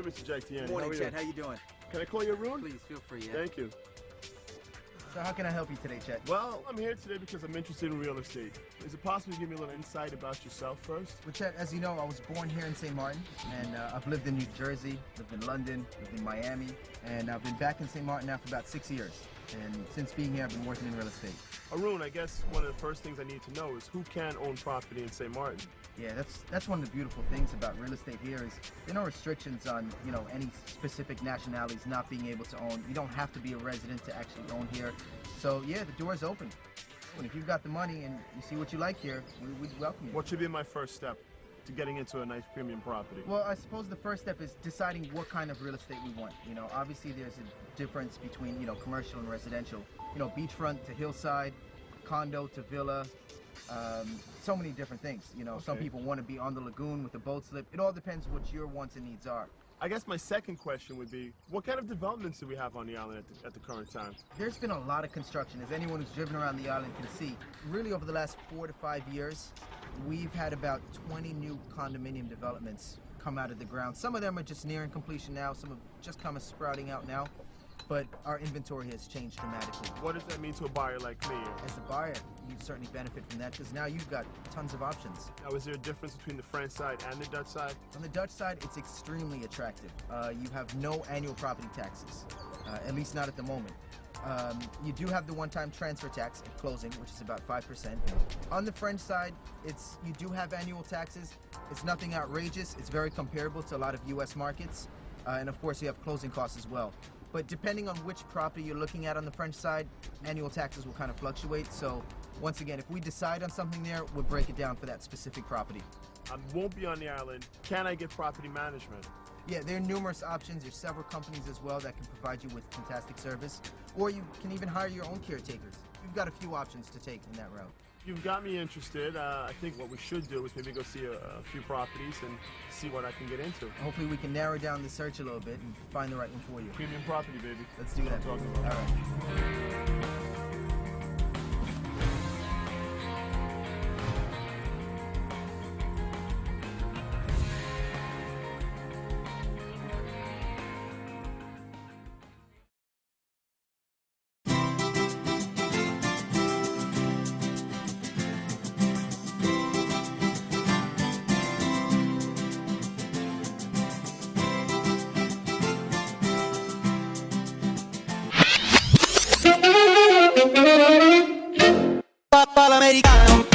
morning, Mr. Jagtiani. Morning, how are Chet. you? How you doing? Can I call you Arun? Please feel free. Yeah. Thank you. So how can I help you today, Chet? Well, I'm here today because I'm interested in real estate. Is it possible to give me a little insight about yourself first? Well, Chet, as you know, I was born here in St.Maarten, and I've lived in New Jersey, lived in London, lived in Miami, and I've been back in St.Maarten now for about 6 years. And since being here, I've been working in real estate. Arun, I guess one of the first things I need to know is who can own property in St.Maarten? Yeah, that's one of the beautiful things about real estate here is there are no restrictions on, any specific nationalities not being able to own. You don't have to be a resident to actually own here. So yeah, the door is open. And if you've got the money and you see what you like here, we'd welcome you. What should be my first step to getting into a nice premium property? Well, I suppose the first step is deciding what kind of real estate we want. Obviously there's a difference between, commercial and residential. Beachfront to hillside, condo to villa, so many different things. Some people want to be on the lagoon with a boat slip. It all depends what your wants and needs are. I guess my second question would be, what kind of developments do we have on the island at the current time? There's been a lot of construction. As anyone who's driven around the island can see, really over the last 4 to 5 years, we've had about 20 new condominium developments come out of the ground. Some of them are just nearing completion now, some have just come sprouting out now, but our inventory has changed dramatically. What does that mean to a buyer like me? As a buyer, you certainly benefit from that because now you've got tons of options. Now, is there a difference between the French side and the Dutch side? On the Dutch side, it's extremely attractive. You have no annual property taxes, at least not at the moment. You do have the one-time transfer tax at closing, which is about 5%. On the French side, you do have annual taxes. It's nothing outrageous. It's very comparable to a lot of U.S. markets. And of course, you have closing costs as well. But depending on which property you're looking at on the French side, annual taxes will kind of fluctuate. So once again, if we decide on something there, we'll break it down for that specific property. I won't be on the island. Can I get property management? Yeah, there are numerous options. There's several companies as well that can provide you with fantastic service. Or you can even hire your own caretakers. You've got a few options to take in that route. You've got me interested. I think what we should do is maybe go see a few properties and see what I can get into. Hopefully we can narrow down the search a little bit and find the right one for you. Premium property, baby. Let's do that. That's what I'm talking about. All right. Papa l'americano